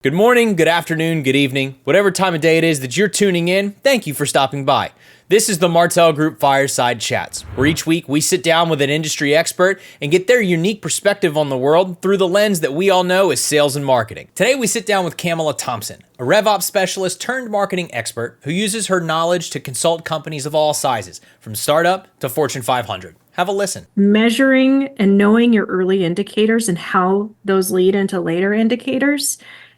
Good morning, good afternoon, good evening, whatever time of day it is that you're tuning in, thank you for stopping by. This is the Martell Group Fireside Chats, where each week we sit down with an industry expert and get their unique perspective on the world through the lens that we all know is sales and marketing. Today we sit down with Camela Thompson, a revops specialist turned marketing expert who uses her knowledge to consult companies of all sizes, from startup to Fortune 500. Have a listen. Measuring and knowing your early indicators and how those lead into later indicators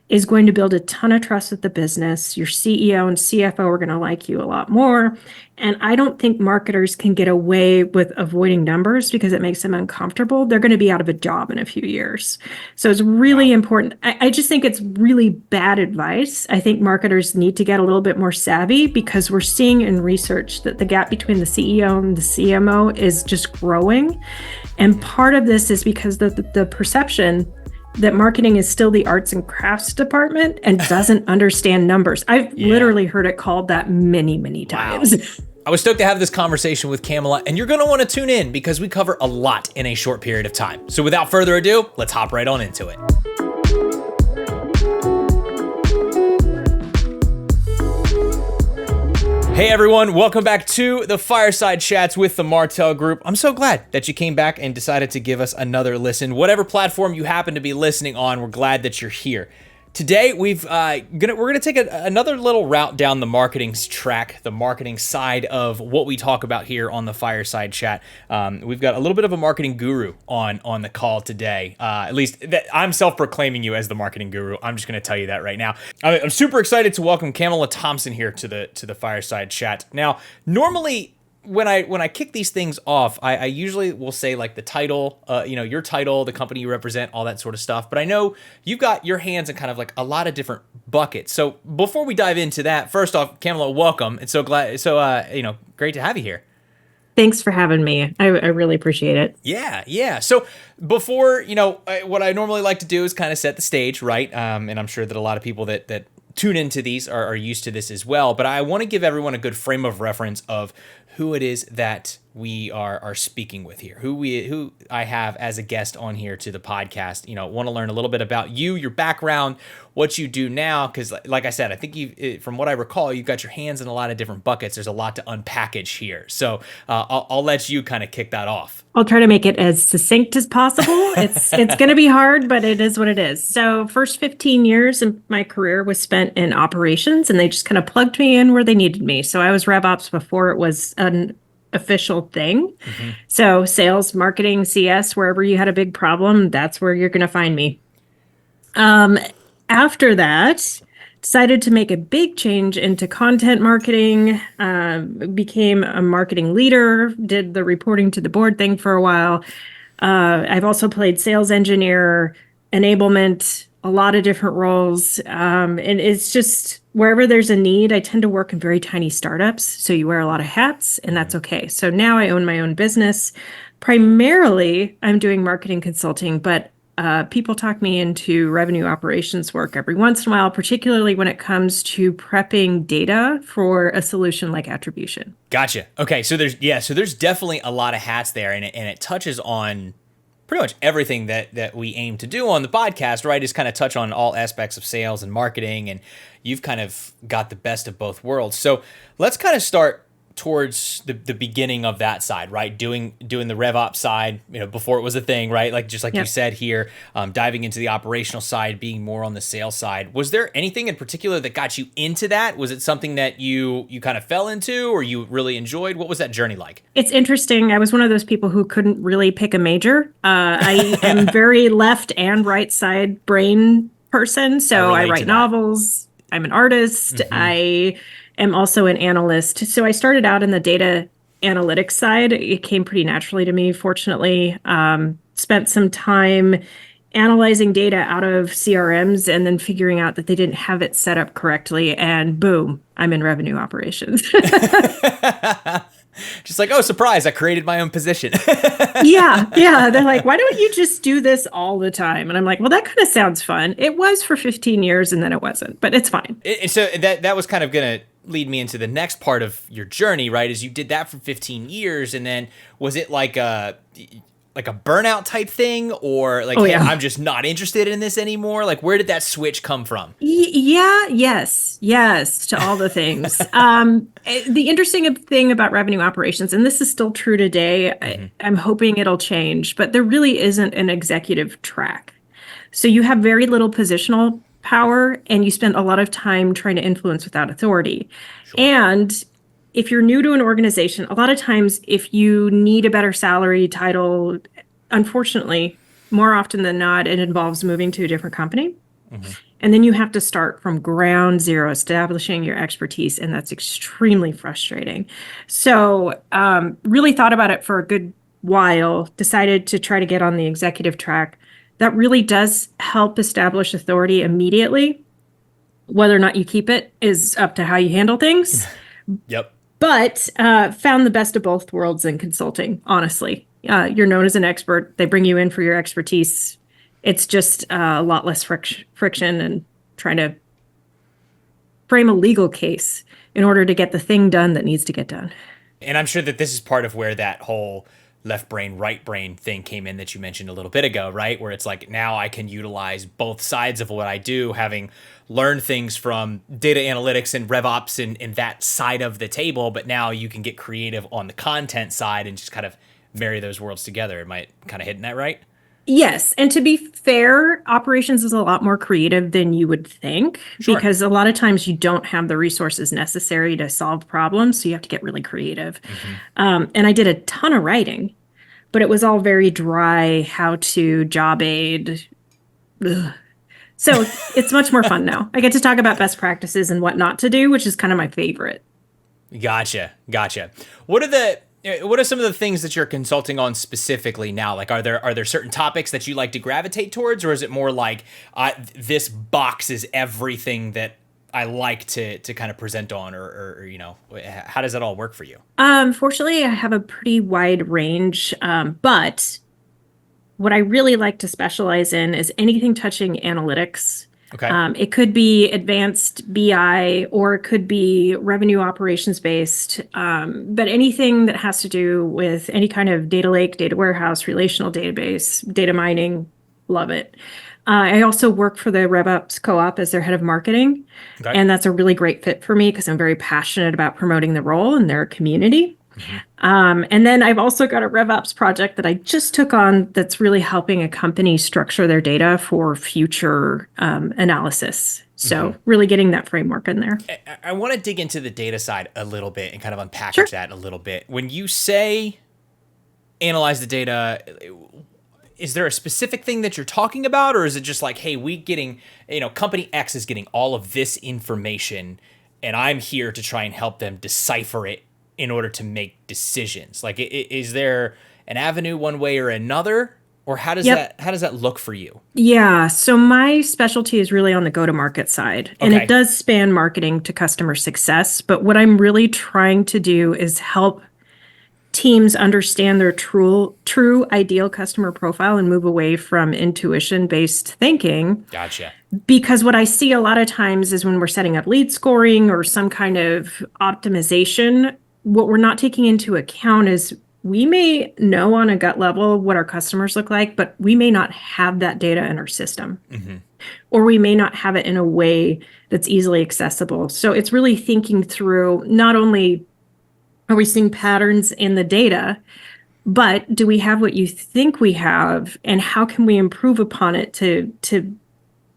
is going to build a ton of trust with the business. Your CEO and CFO are going to like you a lot more. And I don't think marketers can get away with avoiding numbers because it makes them uncomfortable. They're going to be out of a job in a few years. So it's really important. I just think it's really bad advice. I think marketers need to get a little bit more savvy because we're seeing in research that the gap between the CEO and the CMO is just growing. And part of this is because the perception that marketing is still the arts and crafts department and doesn't understand numbers. I've literally heard it called that many times. Wow. I was stoked to have this conversation with Camela, and you're going to want to tune in because we cover a lot in a short period of time. So without further ado, let's hop right on into it. Hey everyone, welcome back to the Fireside Chats with the Martell Group. I'm so glad that you came back and decided to give us another listen. Whatever platform you happen to be listening on, we're glad that you're here. Today, we're gonna take another little route down the marketing track, the marketing side of what we talk about here on the Fireside Chat. We've got a little bit of a marketing guru on the call today. At least I'm self-proclaiming you as the marketing guru. I'm just gonna tell you that right now. I'm super excited to welcome Camela Thompson here to the Fireside Chat. Now, normally, when I kick these things off, I usually will say like the title, your title, the company you represent, all that sort of stuff. But I know you've got your hands in kind of like a lot of different buckets. So before we dive into that, first off, Camela, welcome. It's great to have you here. Thanks for having me. I really appreciate it. Yeah. So before, what I normally like to do is kind of set the stage, right? And I'm sure that a lot of people that tune into these are used to this as well. But I want to give everyone a good frame of reference of who it is that we are speaking with here, who I have as a guest on here to the podcast. Want to learn a little bit about you, your background, what you do now, because like I said, I think from what I recall, you've got your hands in a lot of different buckets. There's a lot to unpackage here, so I'll let you kind of kick that off. I'll try to make it as succinct as possible. It's going to be hard, but it is what it is. So first 15 years of my career was spent in operations, and they just kind of plugged me in where they needed me. So I was RevOps before it was an official thing. Mm-hmm. So sales, marketing, CS, wherever you had a big problem, that's where you're going to find me. After that, decided to make a big change into content marketing, became a marketing leader, did the reporting to the board thing for a while. I've also played sales engineer, enablement, a lot of different roles. And it's just wherever there's a need, I tend to work in very tiny startups. So you wear a lot of hats and that's okay. So now I own my own business. Primarily, I'm doing marketing consulting, but people talk me into revenue operations work every once in a while, particularly when it comes to prepping data for a solution like attribution. Gotcha. Okay. So there's definitely a lot of hats there, and it touches on pretty much everything that we aim to do on the podcast, right? Is kind of touch on all aspects of sales and marketing, and you've kind of got the best of both worlds. So let's kind of start towards the beginning of that side, right? Doing the RevOps side, before it was a thing, right? Like you said here, diving into the operational side, being more on the sales side. Was there anything in particular that got you into that? Was it something that you kind of fell into or you really enjoyed? What was that journey like? It's interesting. I was one of those people who couldn't really pick a major. I am very left and right side brain person. So I write novels. I'm an artist. Mm-hmm. I am also an analyst. So I started out in the data analytics side. It came pretty naturally to me, fortunately. Spent some time analyzing data out of CRMs and then figuring out that they didn't have it set up correctly. And boom, I'm in revenue operations. Just like, oh, surprise, I created my own position. Yeah. They're like, why don't you just do this all the time? And I'm like, well, that kind of sounds fun. It was for 15 years and then it wasn't, but it's fine. So that was kind of going to lead me into the next part of your journey, right? Is you did that for 15 years. And then was it like like a burnout type thing, or like, Oh, hey, yeah. I'm just not interested in this anymore? Like, where did that switch come from? Yeah, yes, to all the things. The interesting thing about revenue operations, and this is still true today, I'm hoping it'll change, but there really isn't an executive track. So you have very little positional power and you spend a lot of time trying to influence without authority. Sure. And if you're new to an organization, a lot of times if you need a better salary title, unfortunately, more often than not, it involves moving to a different company. And then you have to start from ground zero, establishing your expertise, and that's extremely frustrating. So, really thought about it for a good while, decided to try to get on the executive track. That really does help establish authority immediately. Whether or not you keep it is up to how you handle things. Yep. But found the best of both worlds in consulting, honestly. You're known as an expert. They bring you in for your expertise. It's just a lot less friction and trying to frame a legal case in order to get the thing done that needs to get done. And I'm sure that this is part of where that whole left brain, right brain thing came in that you mentioned a little bit ago, right? Where it's like, now I can utilize both sides of what I do, having learned things from data analytics and revops and that side of the table. But now you can get creative on the content side and just kind of marry those worlds together. Am I kind of hitting that right? Yes. And to be fair, operations is a lot more creative than you would think Sure. because a lot of times you don't have the resources necessary to solve problems. So you have to get really creative. And I did a ton of writing, but it was all very dry, how to, job aid. Ugh. So it's much more fun now. I get to talk about best practices and what not to do, which is kind of my favorite. Gotcha. What are some of the things that you're consulting on specifically now? Like, are there certain topics that you like to gravitate towards, or is it more like this box is everything that I like to kind of present on, or how does that all work for you? Fortunately, I have a pretty wide range, but what I really like to specialize in is anything touching analytics. Okay. It could be advanced BI or it could be revenue operations based, but anything that has to do with any kind of data lake, data warehouse, relational database, data mining, love it. I also work for the RevOps Co-op as their head of marketing, Okay. and that's a really great fit for me because I'm very passionate about promoting the role in their community. And then I've also got a RevOps project that I just took on that's really helping a company structure their data for future analysis. So really getting that framework in there. I want to dig into the data side a little bit and kind of unpackage Sure. that a little bit. When you say analyze the data, is there a specific thing that you're talking about, or is it just like, hey, company X is getting all of this information and I'm here to try and help them decipher it in order to make decisions? Like, is there an avenue one way or another, or how does that look for you? Yeah, so my specialty is really on the go-to-market side, and Okay. it does span marketing to customer success. But what I'm really trying to do is help teams understand their true ideal customer profile and move away from intuition-based thinking. Gotcha. Because what I see a lot of times is when we're setting up lead scoring or some kind of optimization, what we're not taking into account is we may know on a gut level what our customers look like, but we may not have that data in our system. Or we may not have it in a way that's easily accessible. So it's really thinking through not only are we seeing patterns in the data, but do we have what you think we have, and how can we improve upon it to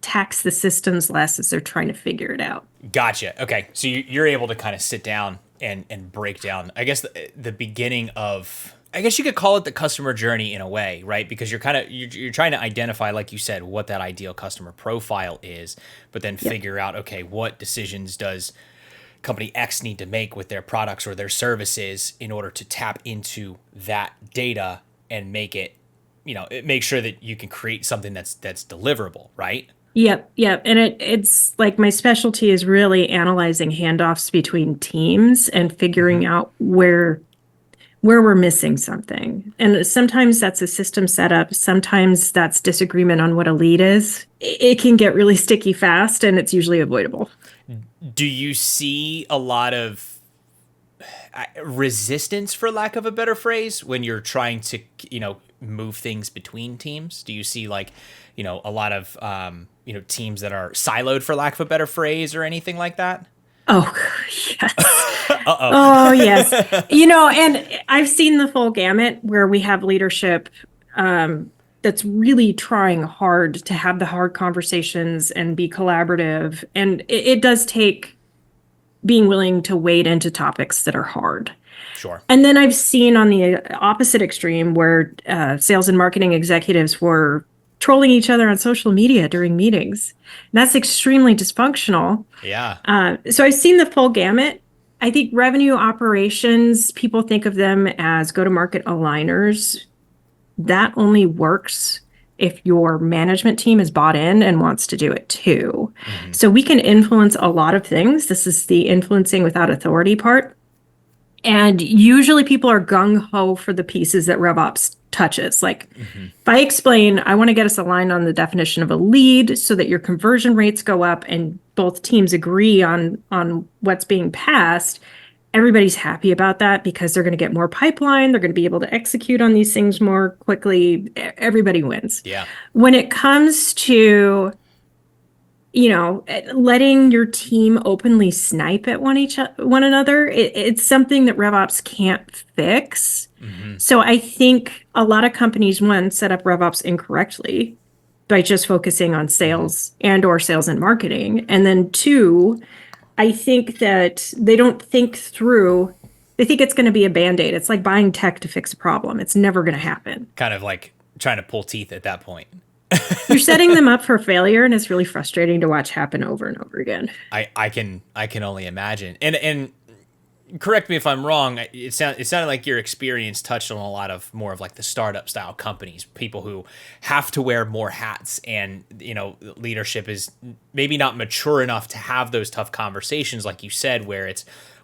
tax the systems less as they're trying to figure it out? Gotcha. Okay. So you're able to kind of sit down and break down, I guess, the beginning of, I guess you could call it the customer journey in a way, right? Because you're trying to identify, like you said, what that ideal customer profile is, but then figure out, okay, what decisions does company X need to make with their products or their services in order to tap into that data and make sure that you can create something that's deliverable, right? Yep. And it's like my specialty is really analyzing handoffs between teams and figuring out where we're missing something. And sometimes that's a system setup. Sometimes that's disagreement on what a lead is. It can get really sticky fast, and it's usually avoidable. Do you see a lot of resistance, for lack of a better phrase, when you're trying to, move things between teams? Do you see like, a lot of, teams that are siloed, for lack of a better phrase, or anything like that? Oh, yes. Uh-oh. Oh, yes. And I've seen the full gamut where we have leadership that's really trying hard to have the hard conversations and be collaborative. And it does take being willing to wade into topics that are hard. Sure. And then I've seen on the opposite extreme where sales and marketing executives were trolling each other on social media during meetings. And that's extremely dysfunctional. Yeah. So I've seen the full gamut. I think revenue operations, people think of them as go-to-market aligners. That only works if your management team is bought in and wants to do it too. Mm-hmm. So we can influence a lot of things. This is the influencing without authority part. And usually people are gung-ho for the pieces that RevOps touches. Like if I explain, I want to get us aligned on the definition of a lead so that your conversion rates go up and both teams agree on what's being passed, everybody's happy about that because they're going to get more pipeline. They're going to be able to execute on these things more quickly. Everybody wins. Yeah. When it comes to letting your team openly snipe at one another, it's something that RevOps can't fix. Mm-hmm. So I think a lot of companies, one, set up RevOps incorrectly by just focusing on sales or sales and marketing. And then two, I think that they don't think through. They think it's going to be a Band-Aid. It's like buying tech to fix a problem. It's never going to happen. Kind of like trying to pull teeth at that point. You're setting them up for failure, and it's really frustrating to watch happen over and over again. I can only imagine. And correct me if I'm wrong. It sounded like your experience touched on a lot of more of like the startup style companies, people who have to wear more hats, and leadership is maybe not mature enough to have those tough conversations, like you said, where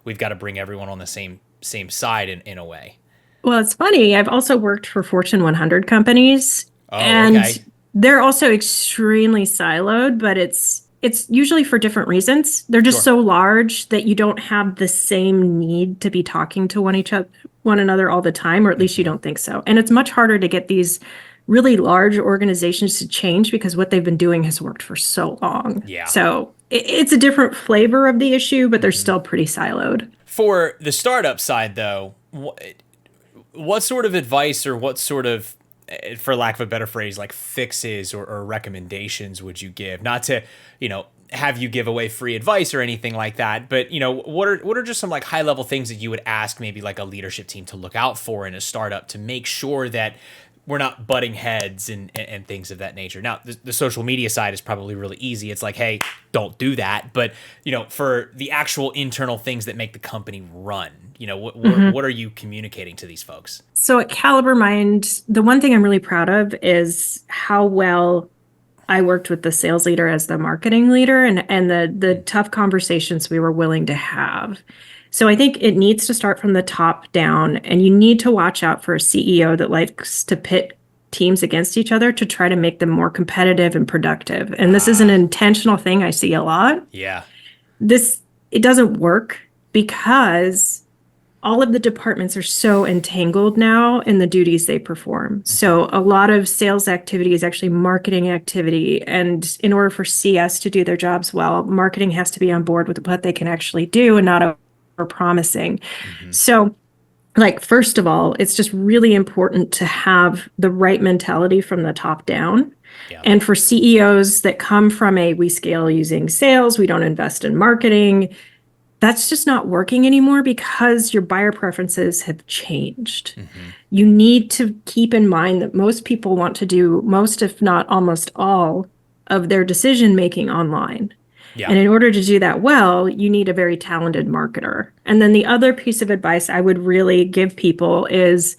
we've got to bring everyone on the same side in a way. Well, it's funny. I've also worked for Fortune 100 companies, and okay. They're also extremely siloed, but it's usually for different reasons. They're just so large that you don't have the same need to be talking to one another all the time, or at least you don't think so. And it's much harder to get these really large organizations to change because what they've been doing has worked for so long. Yeah. So it's a different flavor of the issue, but they're still pretty siloed. For the startup side, though, what sort of advice or what sort of, for lack of a better phrase, like fixes or recommendations would you give? Not to, have you give away free advice or anything like that, but what are just some like high level things that you would ask maybe like a leadership team to look out for in a startup to make sure that we're not butting heads and things of that nature? Now, the social media side is probably really easy. It's like, hey, don't do that. But, for the actual internal things that make the company run, what are you communicating to these folks? So at Caliber Mind, the one thing I'm really proud of is how well I worked with the sales leader as the marketing leader and the tough conversations we were willing to have. So I think it needs to start from the top down, and you need to watch out for a CEO that likes to pit teams against each other to try to make them more competitive and productive. And this is an intentional thing I see a lot. Yeah. It doesn't work because all of the departments are so entangled now in the duties they perform. So a lot of sales activity is actually marketing activity. And in order for CS to do their jobs well, marketing has to be on board with what they can actually do and not over promising. Mm-hmm. So first of all, it's just really important to have the right mentality from the top down. Yeah. And for CEOs that come from we scale using sales, we don't invest in marketing, that's just not working anymore because your buyer preferences have changed. Mm-hmm. You need to keep in mind that most people want to do most, if not almost all, of their decision-making online. Yeah. And in order to do that well, you need a very talented marketer. And then the other piece of advice I would really give people is,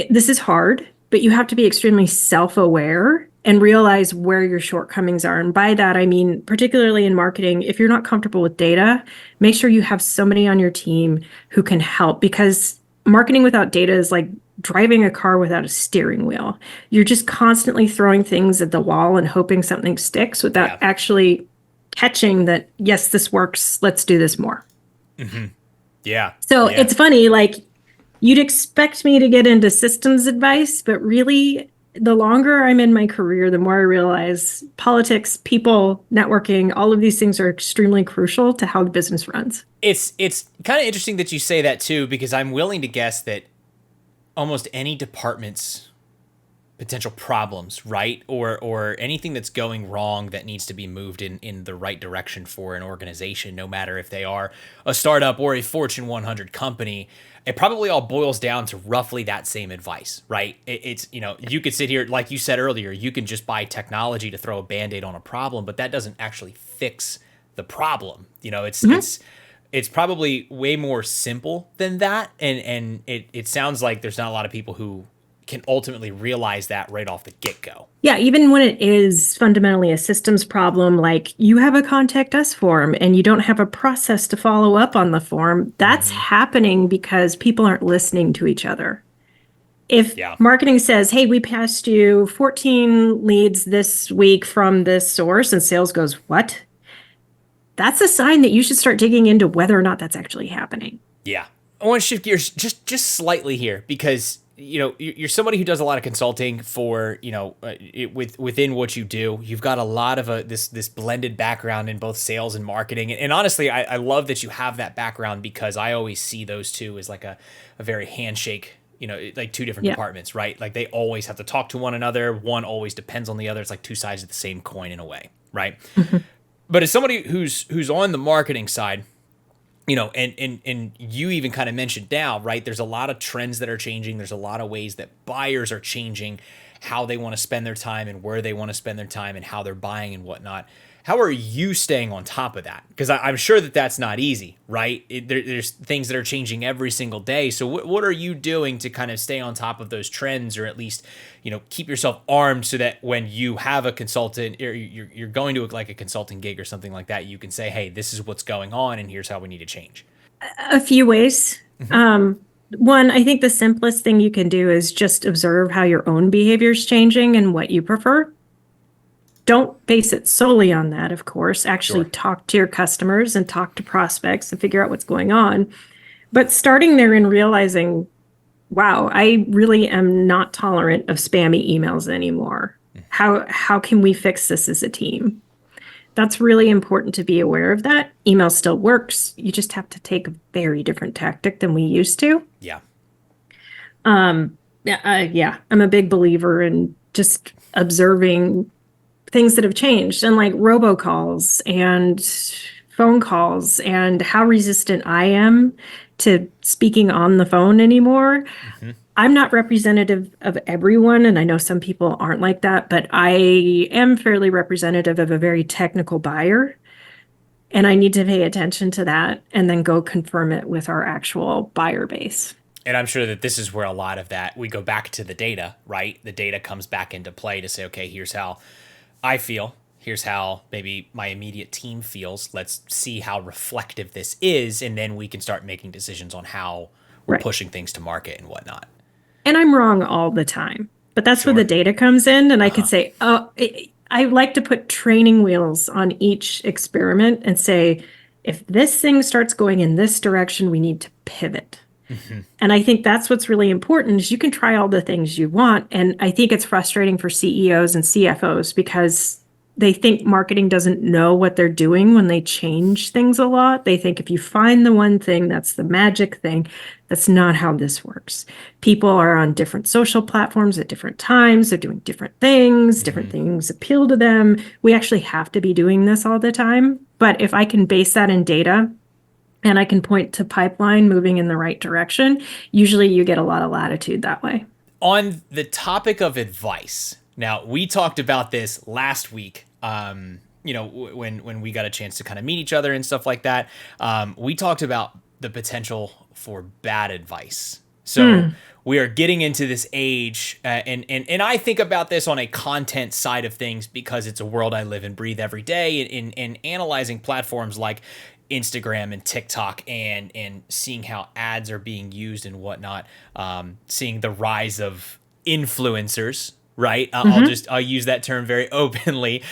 this is hard, but you have to be extremely self-aware and realize where your shortcomings are. And by that, I mean, particularly in marketing, if you're not comfortable with data, make sure you have somebody on your team who can help, because marketing without data is like driving a car without a steering wheel. You're just constantly throwing things at the wall and hoping something sticks without actually catching that, yes, this works, let's do this more. Mm-hmm. Yeah. So it's funny, You'd expect me to get into systems advice, but really, the longer I'm in my career, the more I realize politics, people, networking, all of these things are extremely crucial to how the business runs. It's kind of interesting that you say that too, because I'm willing to guess that almost any department's potential problems, right? Or anything that's going wrong that needs to be moved in the right direction for an organization, no matter if they are a startup or a Fortune 100 company, it probably all boils down to roughly that same advice, right? It's, you could sit here, like you said earlier, you can just buy technology to throw a Band-Aid on a problem, but that doesn't actually fix the problem. It's probably way more simple than that. And it sounds like there's not a lot of people who can ultimately realize that right off the get-go. Yeah, even when it is fundamentally a systems problem, like you have a contact us form and you don't have a process to follow up on the form, that's happening because people aren't listening to each other. If marketing says, hey, we passed you 14 leads this week from this source, and sales goes, what? That's a sign that you should start digging into whether or not that's actually happening. Yeah. I want to shift gears just slightly here because you're somebody who does a lot of consulting for, within what you do. You've got a lot of this blended background in both sales and marketing. And honestly, I love that you have that background because I always see those two as like a very handshake, like two different departments, right? Like they always have to talk to one another. One always depends on the other. It's like two sides of the same coin in a way, right? But as somebody who's on the marketing side, and you even kind of mentioned now, right? There's a lot of trends that are changing. There's a lot of ways that buyers are changing how they want to spend their time and where they want to spend their time and how they're buying and whatnot. How are you staying on top of that? Because I'm sure that that's not easy, right? There's things that are changing every single day. So what are you doing to kind of stay on top of those trends, or at least, keep yourself armed so that when you have a consultant or you're going to like a consulting gig or something like that, you can say, hey, this is what's going on and here's how we need to change. A few ways. One, I think the simplest thing you can do is just observe how your own behavior is changing and what you prefer. Don't base it solely on that, of course. Actually talk to your customers and talk to prospects and figure out what's going on. But starting there and realizing, wow, I really am not tolerant of spammy emails anymore. How can we fix this as a team? That's really important to be aware of that. Email still works. You just have to take a very different tactic than we used to. Yeah. I'm a big believer in just observing things that have changed, and like robocalls and phone calls and how resistant I am to speaking on the phone anymore. I'm not representative of everyone, and I know some people aren't like that, but I am fairly representative of a very technical buyer, and I need to pay attention to that and then go confirm it with our actual buyer base. And I'm sure that this is where a lot of that, we go back to the data, right? The data comes back into play to say, okay, here's how I feel. Here's how maybe my immediate team feels. Let's see how reflective this is. And then we can start making decisions on how we're pushing things to market and whatnot. And I'm wrong all the time, but that's where the data comes in. And I could say, I like to put training wheels on each experiment and say, if this thing starts going in this direction, we need to pivot. And I think that's what's really important is you can try all the things you want. And I think it's frustrating for CEOs and CFOs because they think marketing doesn't know what they're doing when they change things a lot. They think if you find the one thing, that's the magic thing. That's not how this works. People are on different social platforms at different times. They're doing different things. Different things appeal to them. We actually have to be doing this all the time. But if I can base that in data, and I can point to pipeline moving in the right direction, usually you get a lot of latitude that way. On the topic of advice, now we talked about this last week, when we got a chance to kind of meet each other and stuff like that. We talked about the potential for bad advice. So we are getting into this age, and I think about this on a content side of things because it's a world I live and breathe every day, in analyzing platforms like Instagram and TikTok and seeing how ads are being used and whatnot, seeing the rise of influencers, right? I'll use that term very openly.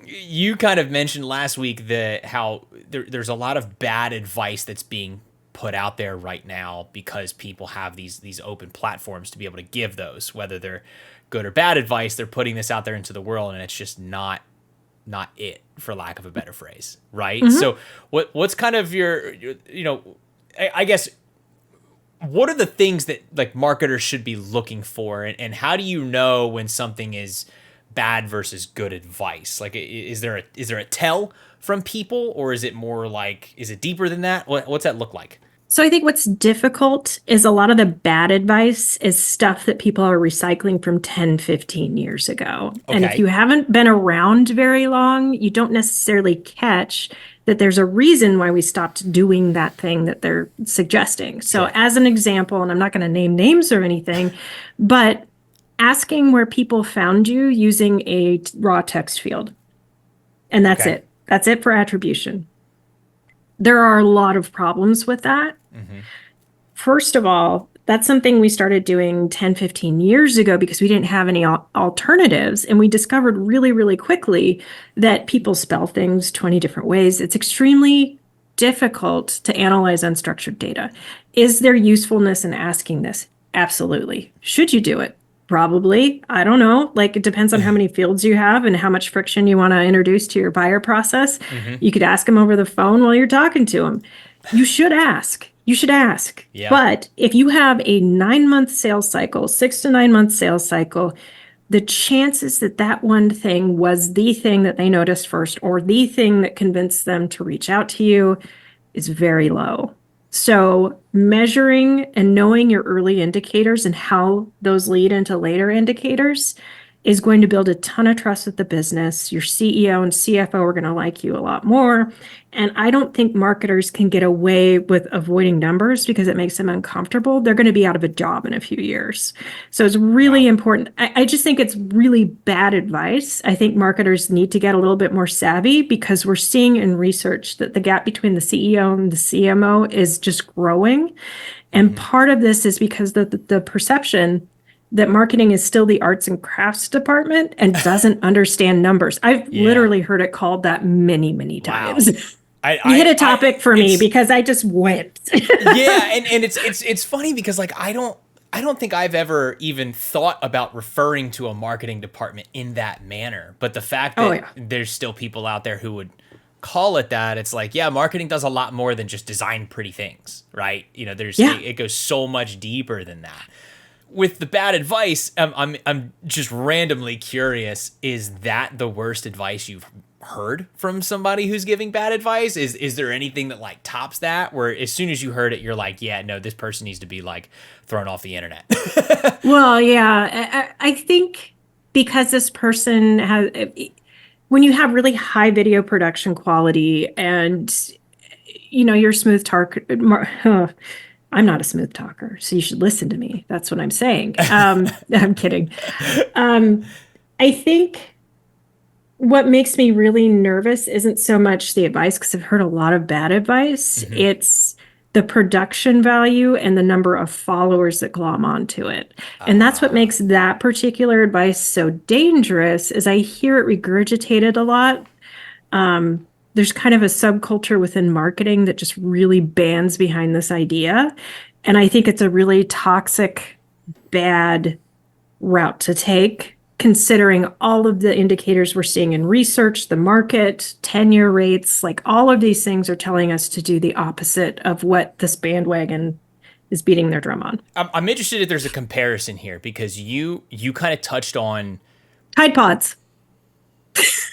You kind of mentioned last week how there's a lot of bad advice that's being put out there right now because people have these open platforms to be able to give those, whether they're good or bad advice. They're putting this out there into the world, and it's just not it, for lack of a better phrase, right? Mm-hmm. So what's kind of your I guess, what are the things that like marketers should be looking for, and how do you know when something is bad versus good advice? Like, is there a tell from people, or is it more like, is it deeper than that? What's that look like? So I think what's difficult is a lot of the bad advice is stuff that people are recycling from 10, 15 years ago. And if Okay. you haven't been around very long, you don't necessarily catch that there's a reason why we stopped doing that thing that they're suggesting. So Sure. as an example, and I'm not going to name names or anything, but asking where people found you using a raw text field. And that's Okay. it. That's it for attribution. There are a lot of problems with that. Mm-hmm. First of all, that's something we started doing 10, 15 years ago because we didn't have any alternatives. And we discovered really, really quickly that people spell things 20 different ways. It's extremely difficult to analyze unstructured data. Is there usefulness in asking this? Absolutely. Should you do it? Probably. I don't know. Like, it depends on how many fields you have and how much friction you want to introduce to your buyer process. Mm-hmm. You could ask them over the phone while you're talking to them. You should ask. You should ask. Yeah. But if you have a 9-month sales cycle, 6 to 9 month sales cycle, the chances that that one thing was the thing that they noticed first or the thing that convinced them to reach out to you is very low. So measuring and knowing your early indicators and how those lead into later indicators is going to build a ton of trust with the business. Your CEO and CFO are going to like you a lot more. And I don't think marketers can get away with avoiding numbers because it makes them uncomfortable. They're going to be out of a job in a few years. So it's really important. I just think it's really bad advice. I think marketers need to get a little bit more savvy because we're seeing in research that the gap between the CEO and the CMO is just growing. And part of this is because the perception that marketing is still the arts and crafts department and doesn't understand numbers. I've literally heard it called that many, many times. You hit a topic for me because I just went. Yeah, and it's funny because like I don't think I've ever even thought about referring to a marketing department in that manner. But the fact that there's still people out there who would call it that, it's like, yeah, marketing does a lot more than just design pretty things, right? You know, it goes so much deeper than that. With the bad advice, I'm just randomly curious, is that the worst advice you've heard from somebody who's giving bad advice? Is there anything that like tops that, where as soon as you heard it, you're like, yeah, no, this person needs to be like thrown off the internet? Well, yeah, I think because this person has, when you have really high video production quality and, you know, you're smooth talker, I'm not a smooth talker, so you should listen to me. That's what I'm saying. I'm kidding. I think what makes me really nervous isn't so much the advice, because I've heard a lot of bad advice. Mm-hmm. It's the production value and the number of followers that glom onto it. And that's what makes that particular advice so dangerous, is I hear it regurgitated a lot. There's kind of a subculture within marketing that just really bands behind this idea. And I think it's a really toxic, bad route to take, considering all of the indicators we're seeing in research, the market, tenure rates, like all of these things are telling us to do the opposite of what this bandwagon is beating their drum on. I'm interested if there's a comparison here, because you kind of touched on Tide Pods.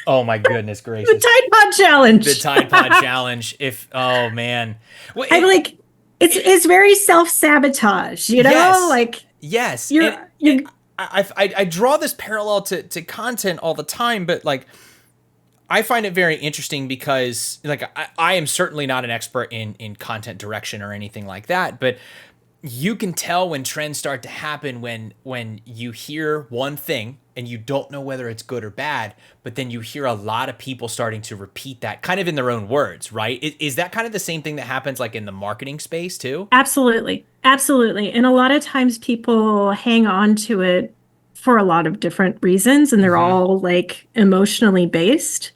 Oh my goodness gracious. The Tide Pod Challenge. The Tide Pod Challenge. Oh man. Well, I'm like, it's very self-sabotage, you know? Yes, like, yes. I draw this parallel to content all the time, but like I find it very interesting because like I am certainly not an expert in content direction or anything like that, but you can tell when trends start to happen when you hear one thing and you don't know whether it's good or bad, but then you hear a lot of people starting to repeat that kind of in their own words, right? Is that kind of the same thing that happens like in the marketing space too? Absolutely. Absolutely. And a lot of times people hang on to it for a lot of different reasons, and they're all like emotionally based.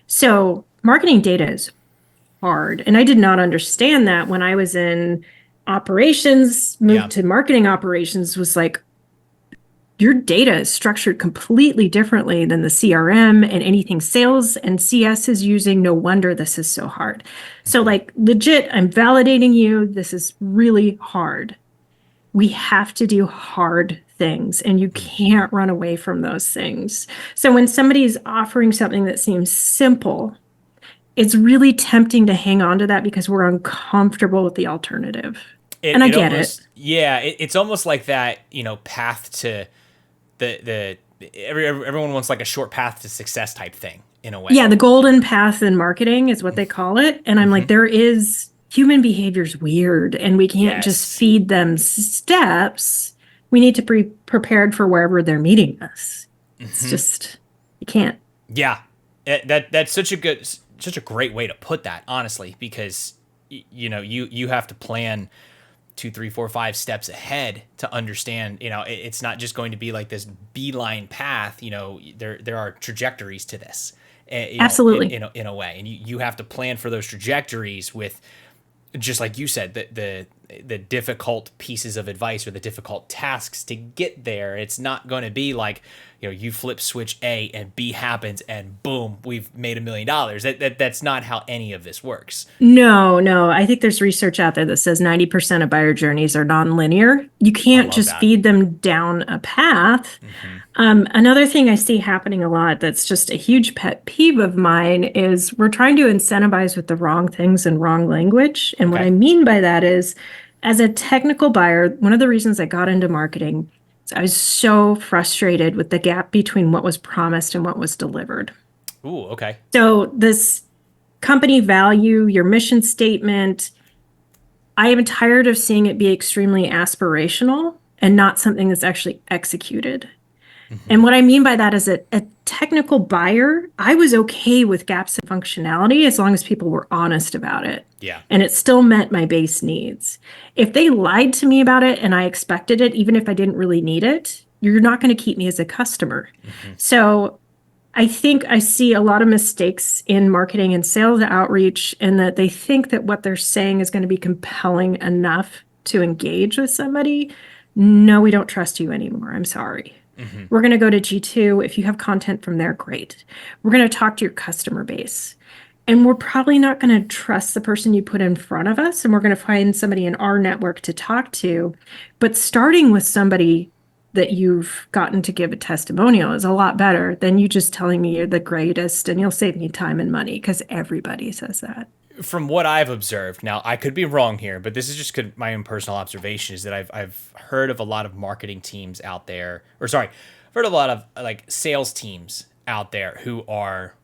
So marketing data is hard. And I did not understand that when I was in operations, moved to marketing operations, was like, your data is structured completely differently than the CRM and anything sales and CS is using. No wonder this is so hard. So like legit, I'm validating you. This is really hard. We have to do hard things and you can't run away from those things. So when somebody's offering something that seems simple, it's really tempting to hang on to that because we're uncomfortable with the alternative. And I get it. Yeah, it's almost like that, path to everyone wants like a short path to success type thing in a way. Yeah, the golden path in marketing is what they call it. And I'm like, there is human behavior's weird and we can't just feed them steps. We need to be prepared for wherever they're meeting us. It's just, you can't. Yeah, that's such a great way to put that, honestly, because you have to plan 2, 3, 4, 5 steps ahead to understand, it's not just going to be like this beeline path. There are trajectories to this. Absolutely. In a way. And you have to plan for those trajectories with, just like you said, the difficult pieces of advice or the difficult tasks to get there. It's not going to be like, you flip switch A and B happens and boom, we've made $1 million. That's not how any of this works. No. I think there's research out there that says 90% of buyer journeys are nonlinear. You can't just feed them down a path. Another thing I see happening a lot that's just a huge pet peeve of mine is we're trying to incentivize with the wrong things and wrong language. And what I mean by that is, as a technical buyer, one of the reasons I got into marketing is I was so frustrated with the gap between what was promised and what was delivered. Ooh, okay. So this company value, your mission statement, I am tired of seeing it be extremely aspirational and not something that's actually executed. And what I mean by that is a technical buyer, I was okay with gaps in functionality as long as people were honest about it. Yeah. And it still met my base needs. If they lied to me about it and I expected it, even if I didn't really need it, you're not going to keep me as a customer. So I think I see a lot of mistakes in marketing and sales outreach in that they think that what they're saying is going to be compelling enough to engage with somebody. No, we don't trust you anymore. I'm sorry. We're going to go to G2. If you have content from there, great. We're going to talk to your customer base. And we're probably not going to trust the person you put in front of us. And we're going to find somebody in our network to talk to. But starting with somebody that you've gotten to give a testimonial is a lot better than you just telling me you're the greatest and you'll save me time and money, because everybody says that. From what I've observed, now I could be wrong here, but this is just my own personal observation, is that I've heard of a lot of marketing teams out there, I've heard of a lot of like sales teams out there who are,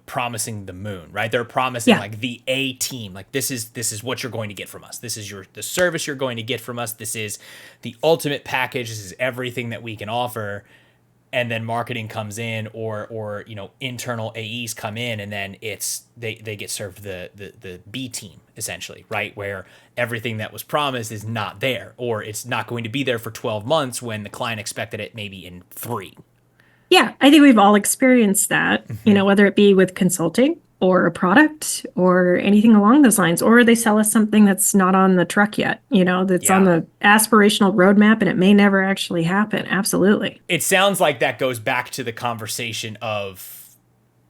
promising the moon, right? They're promising like the A team, like this is what you're going to get from us. This is the service you're going to get from us. This is the ultimate package. This is everything that we can offer. And then marketing comes in, or internal AEs come in, and then they get served the B team, essentially, right? Where everything that was promised is not there, or it's not going to be there for 12 months when the client expected it maybe in 3. Yeah, I think we've all experienced that, whether it be with consulting or a product or anything along those lines, or they sell us something that's not on the truck yet, that's on the aspirational roadmap and it may never actually happen. Absolutely. It sounds like that goes back to the conversation of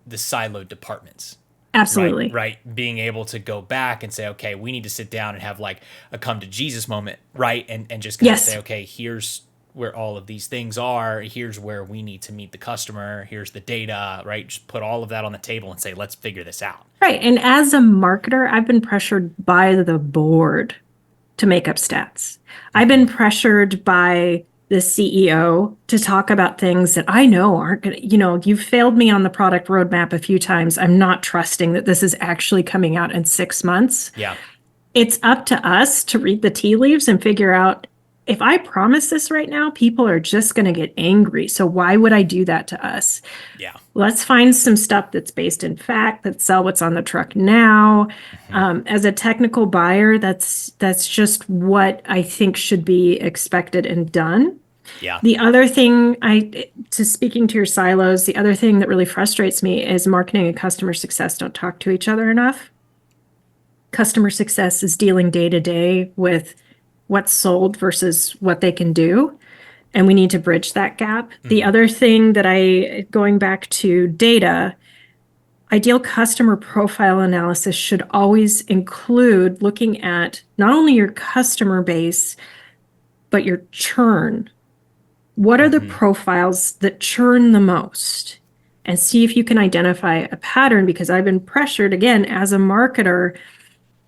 the siloed departments. Absolutely. Right. Being able to go back and say, okay, we need to sit down and have like a come to Jesus moment, right? And just kind of say, okay, here's where all of these things are. Here's where we need to meet the customer. Here's the data, right? Just put all of that on the table and say, let's figure this out. Right. And as a marketer, I've been pressured by the board to make up stats. I've been pressured by the CEO to talk about things that I know aren't going to, you've failed me on the product roadmap a few times. I'm not trusting that this is actually coming out in 6 months. Yeah. It's up to us to read the tea leaves and figure out, if I promise this right now, people are just going to get angry. So why would I do that to us? Yeah. Let's find some stuff that's based in fact, that sell what's on the truck now. As a technical buyer, that's just what I think should be expected and done. Yeah. The other thing, speaking to your silos, the other thing that really frustrates me is marketing and customer success don't talk to each other enough. customer success is dealing day to day with what's sold versus what they can do. And we need to bridge that gap. The other thing that going back to data, ideal customer profile analysis should always include looking at not only your customer base, but your churn. What are the profiles that churn the most? And see if you can identify a pattern, because I've been pressured again as a marketer.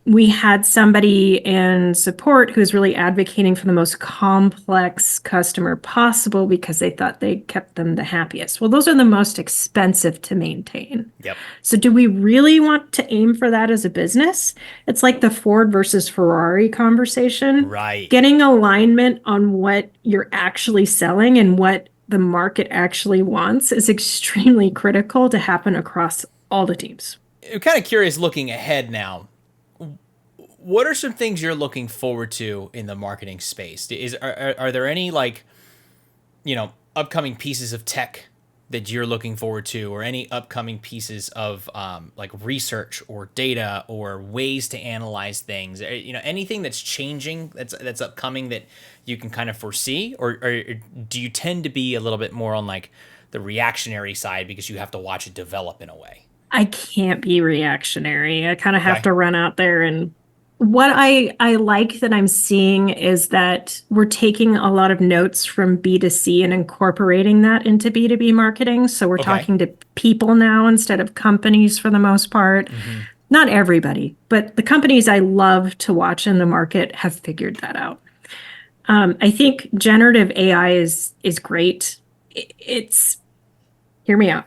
We had somebody in support who was really advocating for the most complex customer possible because they thought they kept them the happiest. Well, those are the most expensive to maintain. Yep. So do we really want to aim for that as a business? It's like the Ford versus Ferrari conversation. Right. Getting alignment on what you're actually selling and what the market actually wants is extremely critical to happen across all the teams. I'm kind of curious looking ahead now. What are some things you're looking forward to in the marketing space? Are there any upcoming pieces of tech that you're looking forward to, or any upcoming pieces of research or data or ways to analyze things? Anything that's changing that's upcoming that you can kind of foresee, or do you tend to be a little bit more on the reactionary side because you have to watch it develop in a way? I can't be reactionary. I kind of have to run out there. And what I like that I'm seeing is that we're taking a lot of notes from B2C and incorporating that into B2B marketing. So we're talking to people now instead of companies for the most part. Not everybody, but the companies I love to watch in the market have figured that out. I think generative AI is great. Hear me out.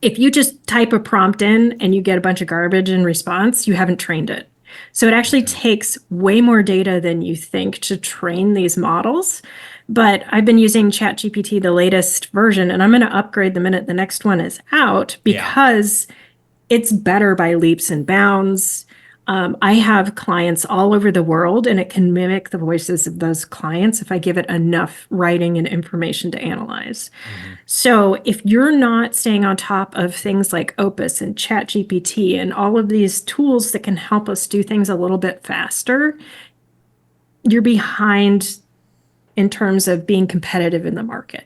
If you just type a prompt in and you get a bunch of garbage in response, you haven't trained it. So it actually takes way more data than you think to train these models. But I've been using ChatGPT, the latest version, and I'm going to upgrade the minute the next one is out because it's better by leaps and bounds. I have clients all over the world, and it can mimic the voices of those clients if I give it enough writing and information to analyze. So if you're not staying on top of things like Opus and ChatGPT and all of these tools that can help us do things a little bit faster, you're behind in terms of being competitive in the market.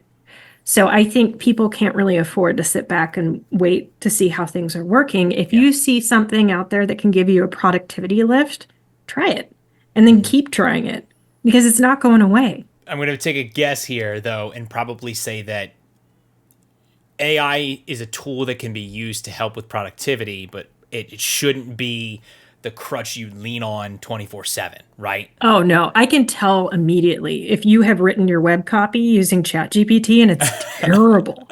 So I think people can't really afford to sit back and wait to see how things are working. If you see something out there that can give you a productivity lift, try it and then keep trying it because it's not going away. I'm going to take a guess here, though, and probably say that AI is a tool that can be used to help with productivity, but it shouldn't be the crutch you lean on 24/7, right? Oh, no. I can tell immediately if you have written your web copy using ChatGPT and it's terrible.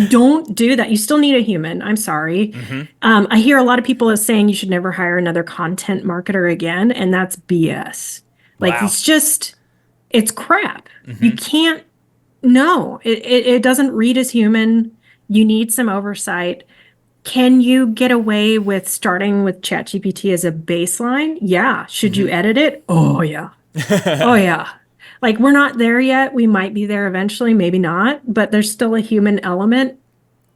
Don't do that. You still need a human. I'm sorry. I hear a lot of people saying you should never hire another content marketer again, and that's BS. It's crap. You can't, no, it doesn't read as human. You need some oversight. Can you get away with starting with ChatGPT as a baseline? Yeah. Should you edit it? Oh, yeah. Oh, yeah. We're not there yet. We might be there eventually, maybe not, but there's still a human element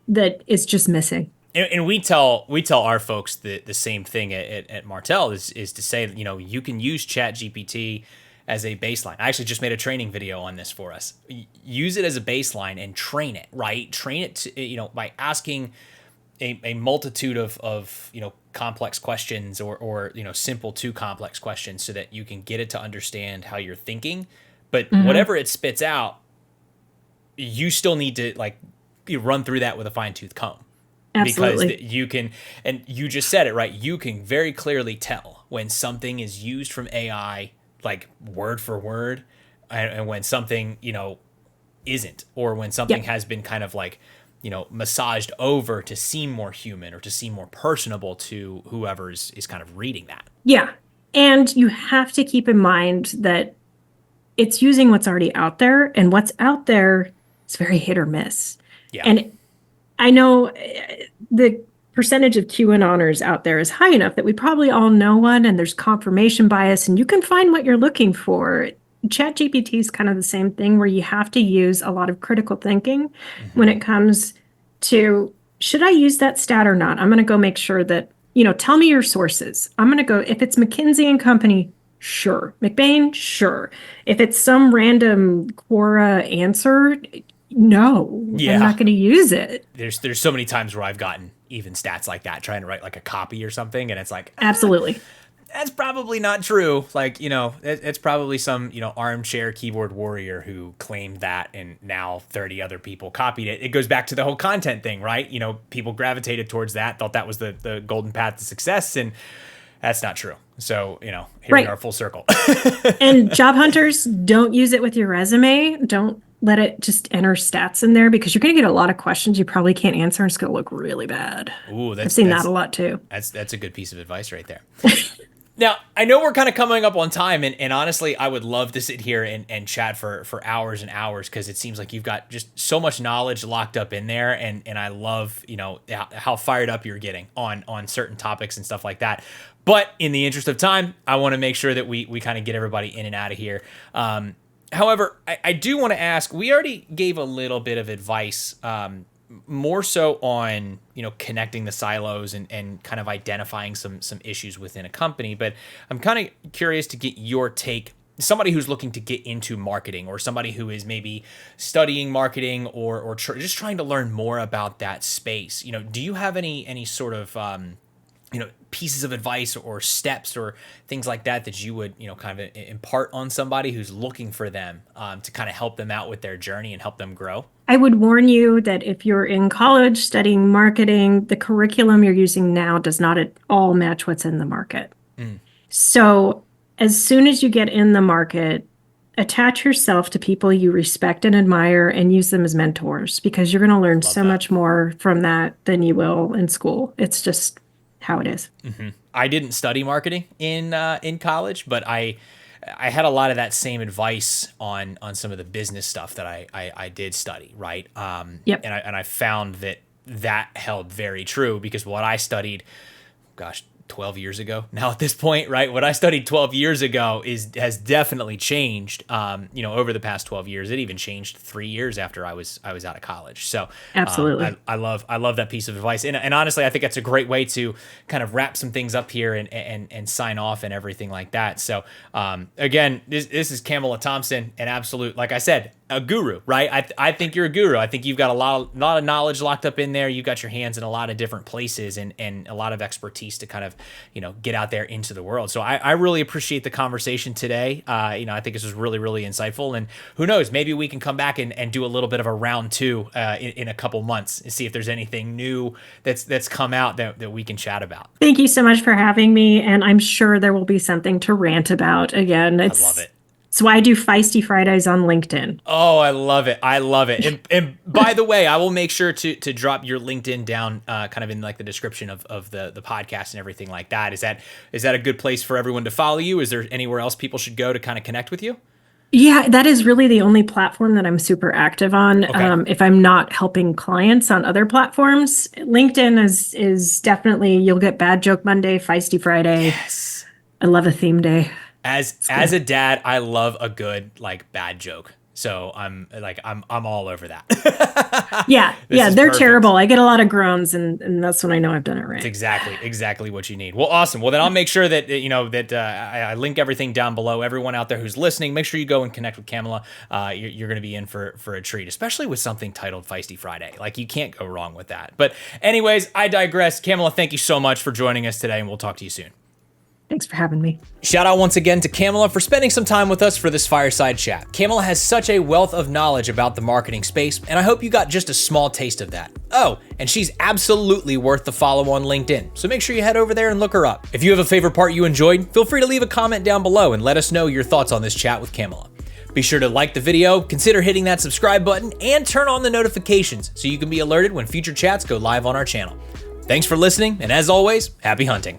that is just missing. And we tell our folks the same thing at Martell is to say, you can use ChatGPT as a baseline. I actually just made a training video on this for us. Use it as a baseline and train it, right? Train it to, by asking a multitude of complex questions or simple to complex questions so that you can get it to understand how you're thinking. But whatever it spits out, you still need to run through that with a fine-tooth comb. Absolutely. Because you can, and you just said it, right? You can very clearly tell when something is used from AI, word for word, and when something, isn't, or when something has been kind of massaged over to seem more human or to seem more personable to whoever is kind of reading that. Yeah. And you have to keep in mind that it's using what's already out there, and what's out there is very hit or miss. Yeah. And I know the percentage of QAnoners out there is high enough that we probably all know one, and there's confirmation bias, and you can find what you're looking for. ChatGPT is kind of the same thing where you have to use a lot of critical thinking when it comes to, should I use that stat or not? I'm going to go make sure that tell me your sources. I'm going to go, if it's McKinsey and Company, sure. McBain, sure. If it's some random Quora answer, no, I'm not going to use it. There's so many times where I've gotten even stats like that, trying to write like a copy or something, and it's like, absolutely. That's probably not true. Like, it's probably some, armchair keyboard warrior who claimed that and now 30 other people copied it. It goes back to the whole content thing, right? People gravitated towards that, thought that was the golden path to success, and that's not true. So, here we are full circle. And job hunters, don't use it with your resume. Don't let it just enter stats in there, because you're going to get a lot of questions you probably can't answer, and it's going to look really bad. Ooh, I've seen that a lot too. That's a good piece of advice right there. Now, I know we're kind of coming up on time, and honestly, I would love to sit here and chat for hours and hours, because it seems like you've got just so much knowledge locked up in there, and I love, how fired up you're getting on certain topics and stuff like that. But in the interest of time, I want to make sure that we kind of get everybody in and out of here. However, I do want to ask, we already gave a little bit of advice, more so on, connecting the silos and kind of identifying some issues within a company. But I'm kind of curious to get your take, somebody who's looking to get into marketing, or somebody who is maybe studying marketing or just trying to learn more about that space. Do you have any sort of, pieces of advice or steps or things like that you would, kind of impart on somebody who's looking for them, to kind of help them out with their journey and help them grow? I would warn you that if you're in college studying marketing, the curriculum you're using now does not at all match what's in the market. So as soon as you get in the market, attach yourself to people you respect and admire and use them as mentors, because you're going to learn so much more from that than you will in school. It's just how it is. Mm-hmm. I didn't study marketing in college, but I had a lot of that same advice on some of the business stuff that I did study, right? Yep. And I found that held very true, because what I studied, 12 years ago now at this point, right? What I studied 12 years ago has definitely changed, over the past 12 years. It even changed 3 years after I was out of college. So absolutely. I love that piece of advice. And honestly, I think that's a great way to kind of wrap some things up here and sign off and everything like that. So again, this is Camela Thompson, an absolute, like I said, a guru, right? I think you're a guru. I think you've got a lot of knowledge locked up in there. You've got your hands in a lot of different places and a lot of expertise to kind of, get out there into the world. So I really appreciate the conversation today. I think this was really, really insightful, and who knows, maybe we can come back and do a little bit of a round two in a couple months and see if there's anything new that's come out that we can chat about. Thank you so much for having me. And I'm sure there will be something to rant about again. I love it. That's why I do Feisty Fridays on LinkedIn. Oh, I love it. I love it. And by the way, I will make sure to drop your LinkedIn down kind of in like the description of the podcast and everything like that. Is that a good place for everyone to follow you? Is there anywhere else people should go to kind of connect with you? Yeah, that is really the only platform that I'm super active on. Okay. If I'm not helping clients on other platforms, LinkedIn is definitely, you'll get Bad Joke Monday, Feisty Friday. Yes. I love a theme day. As a dad, I love a good bad joke. So I'm all over that. Yeah, they're perfect. Terrible. I get a lot of groans, and that's when I know I've done it right. It's exactly what you need. Well, awesome. Well, then I'll make sure that I link everything down below. Everyone out there who's listening, make sure you go and connect with Camela. You're going to be in for a treat, especially with something titled Feisty Friday. You can't go wrong with that. But anyways, I digress. Camela, thank you so much for joining us today, and we'll talk to you soon. Thanks for having me. Shout out once again to Camela for spending some time with us for this fireside chat. Camela has such a wealth of knowledge about the marketing space, and I hope you got just a small taste of that. Oh, and she's absolutely worth the follow on LinkedIn, so make sure you head over there and look her up. If you have a favorite part you enjoyed, feel free to leave a comment down below and let us know your thoughts on this chat with Camela. Be sure to like the video, consider hitting that subscribe button, and turn on the notifications so you can be alerted when future chats go live on our channel. Thanks for listening, and as always, happy hunting.